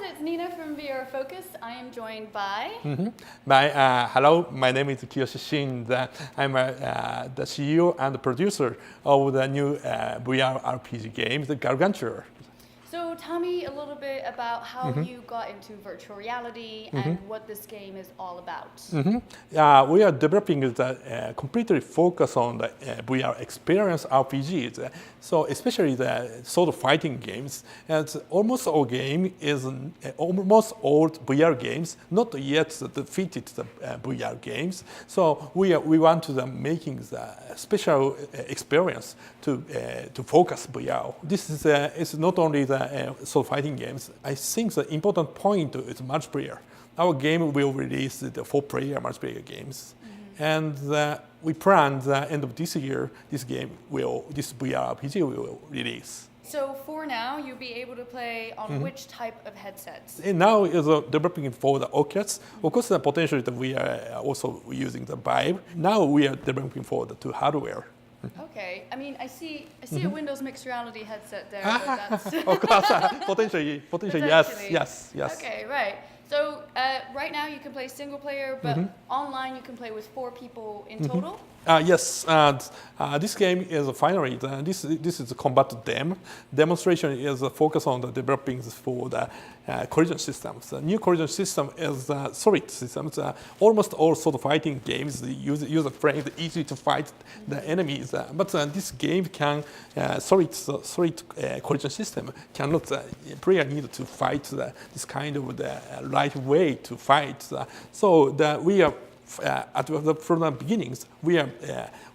it's Nina from VR Focus. I am joined by... Hello, my name is Kiyoshi Shin. I'm the CEO and producer of the new VR RPG game, the Gargantua. So tell me a little bit about how you got into virtual reality and what this game is all about. We are developing the completely focus on the VR experience RPGs. So especially the sort of fighting games, and almost all game is almost all VR games, not yet defeated the VR games. So we want to making the special experience to focus VR. This is not only the sort of fighting games. I think the important point is multiplayer. Our game will release the 4-player multiplayer games. And we plan the end of this year, this VR RPG will release. So for now, you'll be able to play on which type of headsets? And now is developing for the Oculus. Of course, potentially we are also using the Vive. Now we are developing for the two hardware. Okay, I mean, I see a Windows mixed reality headset there. But that's of course, potentially, yes. Okay, right. So right now you can play single player, but online you can play with 4 people in total? Yes, this game is finally, this is a combat demonstration is focused on the developing for the collision systems. The new collision system is solid systems. Almost all sort of fighting games user friendly, easy to fight the enemies. But this game can solid collision system cannot player need to fight this kind of the right way to fight. So we are. From the beginnings,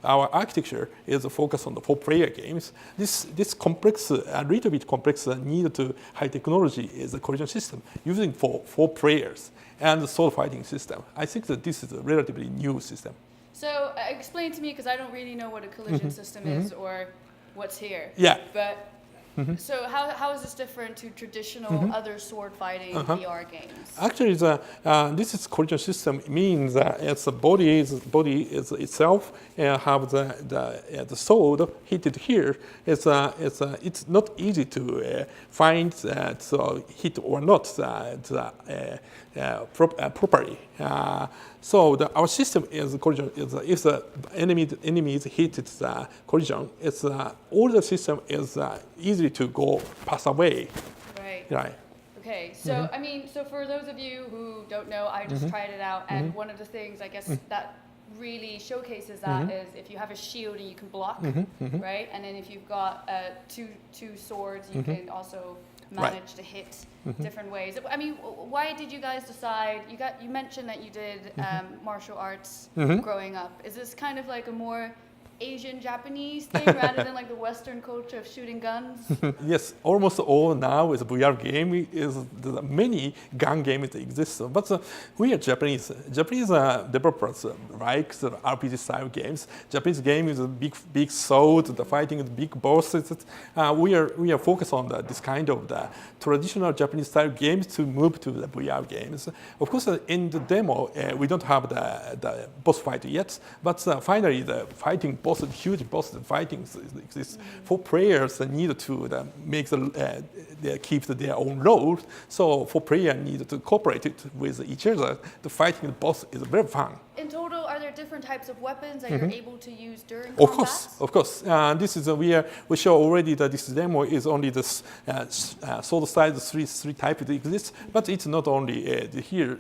our architecture is focused on the 4-player games. This complex, a little bit complex need to high technology is a collision system using for 4 players and the sword fighting system. I think that this is a relatively new system. So explain to me, because I don't really know what a collision system is or what's here. Yeah. But so how is this different to traditional other sword fighting VR games? Actually, this is collision system means it's the body is itself have the sword hit here. It's not easy to find hit or not properly. So our system is collision. If the enemy hit the collision, all the system is easy to pass away. Right. Okay. So I mean, so for those of you who don't know, I just tried it out, and one of the things I guess that really showcases that is if you have a shield and you can block, right? And then if you've got two swords, you can also manage to hit different ways. I mean, why did you guys decide? You mentioned that you did martial arts growing up. Is this kind of like a more Asian Japanese thing rather than like the Western culture of shooting guns? Yes, almost all now is VR game. Many gun games exist, but we are Japanese. Japanese developers like the RPG style games. Japanese game is a big sword, the fighting is big bosses. We are focused on this kind of the traditional Japanese style games to move to the VR games. Of course, in the demo we don't have the boss fight yet, but finally the fighting boss, huge boss fighting exists. 4 players need to make keep their own role. So 4 players need to cooperate with each other. The fighting the boss is very fun. In total, are there different types of weapons that you're able to use during combat? Of course. This is we show already that this demo is only this sword style 3 types exist, but it's not only here.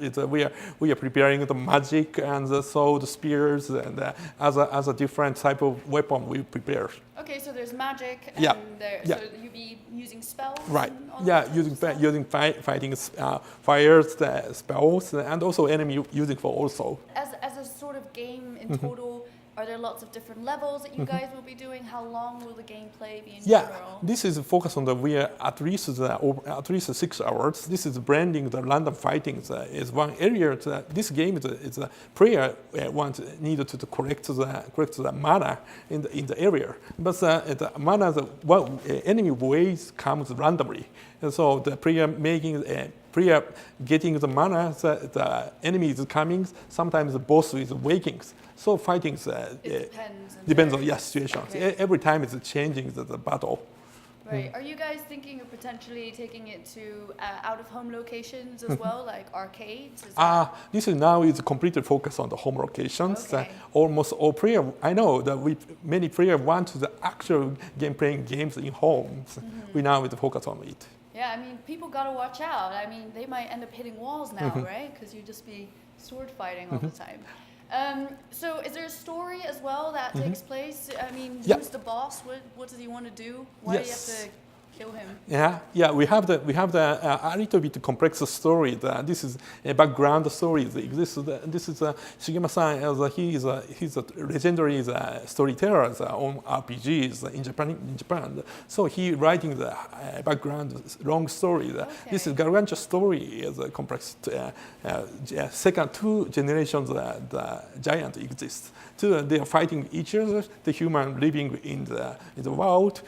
We are preparing the magic and the sword, spears, and other different type of weapon we prepare. Okay, so there's magic, and so you'll be using spells. Right. Using fighting fires, spells, and also enemy using for also. As a sort of game in total, are there lots of different levels that you guys will be doing? How long will the gameplay be in general? This is focused on at least 6 hours. This is branding the random fighting is one area. This game is a player needed to correct the mana in the area, but the mana enemy waves comes randomly, and so the player getting the mana, the enemy is coming. Sometimes the boss is waking. So fighting depends on situations. Okay. Every time it's changing the battle. Right. Are you guys thinking of potentially taking it to out-of-home locations as well, like arcades? This is now is completely focused on the home locations. Okay. Almost all players, I know that many players want the actual playing games in homes. We now is focus on it. Yeah, I mean, people got to watch out. I mean, they might end up hitting walls now, right? Because you just be sword fighting all the time. So is there a story as well that takes place? I mean, who's the boss? What does he want to do? Why do you have to kill him? Yeah. We have the a little bit complex story. This is a background story that exists. This is Shigema-san. He's a legendary storyteller on RPGs in Japan. So he writing the background long story. This is Gargantua story is a complex. Second two generations the giant exists. They are fighting each other. The human living in the world.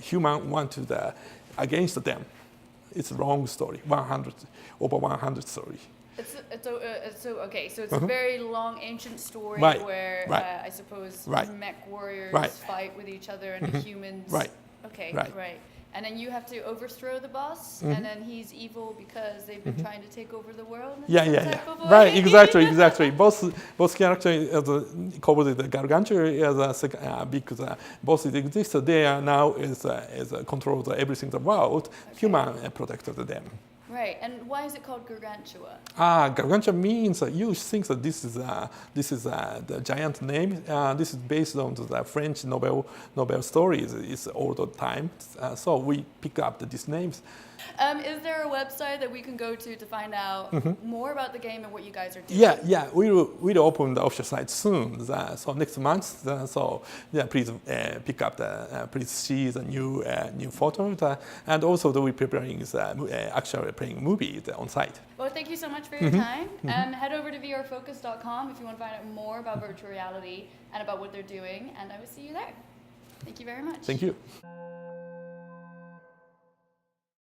Human want to against them. It's a long story. Over 100 story. Okay. So it's a very long ancient story where I suppose mech warriors fight with each other and the humans. Right. Okay. Right. And then you have to overthrow the boss, and then he's evil because they've been trying to take over the world. Right, exactly. Both characters covered the Gargantua as because both exist. They are now is control everything in the world. Human protected them. Right, and why is it called Gargantua? Gargantua means you think that this is the giant name. This is based on the French Nobel stories. It's old time, so we pick up these names. Is there a website that we can go to find out more about the game and what you guys are doing? Yeah. We'll open the official site soon. So next month. Please pick up please see the new photos. And also we're preparing actually playing movie on site. Well, thank you so much for your time. Head over to vrfocus.com if you want to find out more about virtual reality and about what they're doing. And I will see you there. Thank you very much. Thank you.